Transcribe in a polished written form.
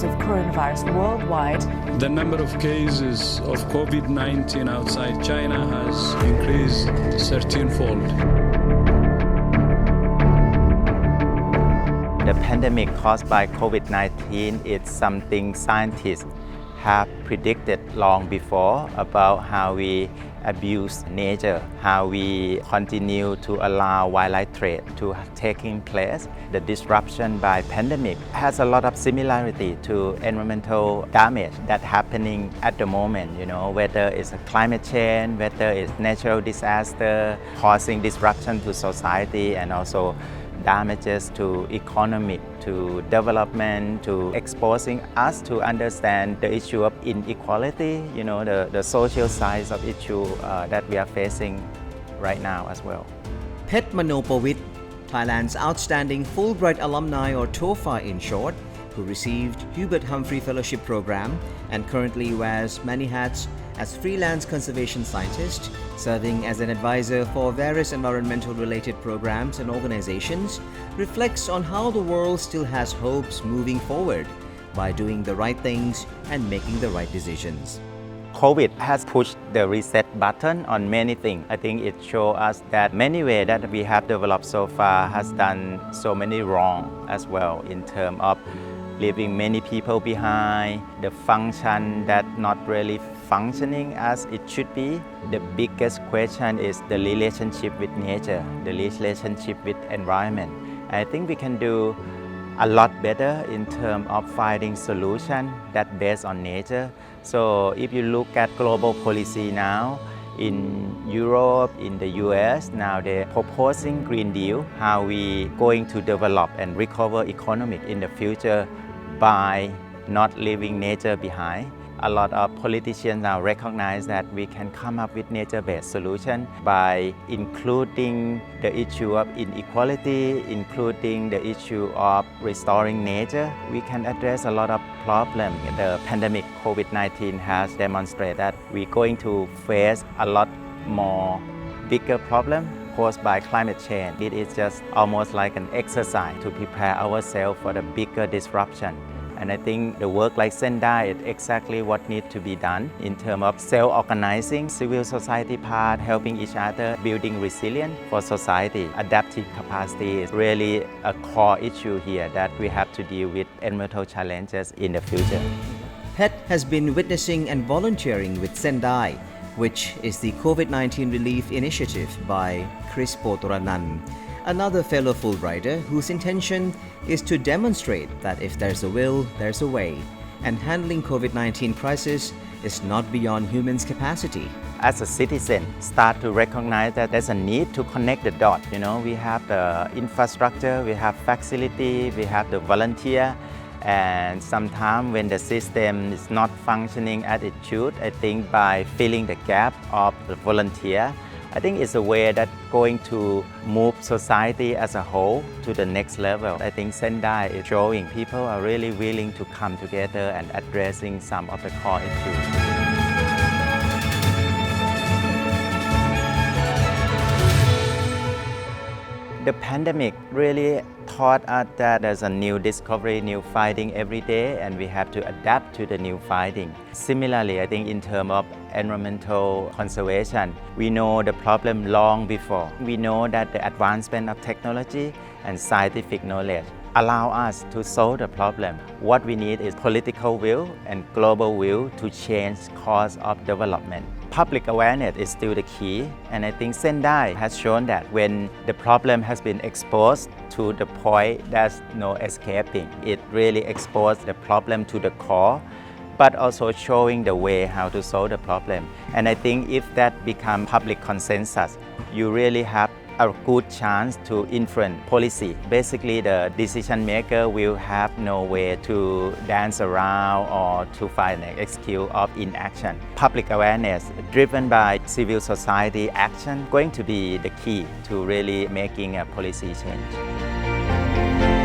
cases of coronavirus worldwide. The number of cases of COVID-19 outside China has increased 13-fold. The pandemic caused by COVID-19 is something scientists have predicted long before about how we abuse nature, how we continue to allow wildlife trade to taking place. The disruption by pandemic has a lot of similarity to environmental damage that's happening at the moment, whether it's a climate change, whether it's natural disaster, causing disruption to society and also damages to economic, to development, to exposing us to understand the issue of inequality, the social sides of issue that we are facing right now as well. Petch Manopawitr, Thailand's outstanding Fulbright alumni or TOFA in short, who received Humbert Humphrey Fellowship program and currently wears many hats as freelance conservation scientist, serving as an advisor for various environmental related programs and organizations, reflects on how the world still has hopes moving forward by doing the right things and making the right decisions. COVID has pushed the reset button on many things. I think it shows us that many ways that we have developed so far has done so many wrong as well in terms of leaving many people behind, the function that not really functioning as it should be. The biggest question is the relationship with nature, the relationship with environment. I think we can do a lot better in terms of finding solutions that based on nature. So if you look at global policy now, in Europe, in the US, now they're proposing Green Deal, how we going to develop and recover economic in the future by not leaving nature behind. A lot of politicians now recognize that we can come up with nature-based solutions by including the issue of inequality, including the issue of restoring nature. We can address a lot of problems. The pandemic COVID-19 has demonstrated that we're going to face a lot more bigger problem caused by climate change. It is just almost like an exercise to prepare ourselves for the bigger disruption. And I think the work like Zendai is exactly what needs to be done in terms of self-organizing, civil society part, helping each other, building resilience for society. Adaptive capacity is really a core issue here that we have to deal with environmental challenges in the future. Peth has been witnessing and volunteering with Zendai, which is the COVID-19 relief initiative by Chris Potoranan, another fellow Fulbrighter whose intention is to demonstrate that if there's a will, there's a way, and handling COVID-19 crisis is not beyond humans' capacity. As a citizen, start to recognize that there's a need to connect the dots. We have the infrastructure, we have facility, we have the volunteer, and sometimes when the system is not functioning as it should, I think by filling the gap of the volunteer, I think it's a way that going to move society as a whole to the next level. I think Zendai is showing people are really willing to come together and addressing some of the core issues. The pandemic really taught us that there's a new discovery, new finding every day, and we have to adapt to the new finding. Similarly, I think in terms of environmental conservation, we know the problem long before. We know that the advancement of technology and scientific knowledge allow us to solve the problem. What we need is political will and global will to change course of development. Public awareness is still the key, and I think Zendai has shown that when the problem has been exposed to the point there's no escaping. It really exposed the problem to the core, but also showing the way how to solve the problem. And I think if that becomes public consensus, you really have a good chance to influence policy. Basically, the decision maker will have no way to dance around or to find an excuse of inaction. Public awareness driven by civil society action going to be the key to really making a policy change.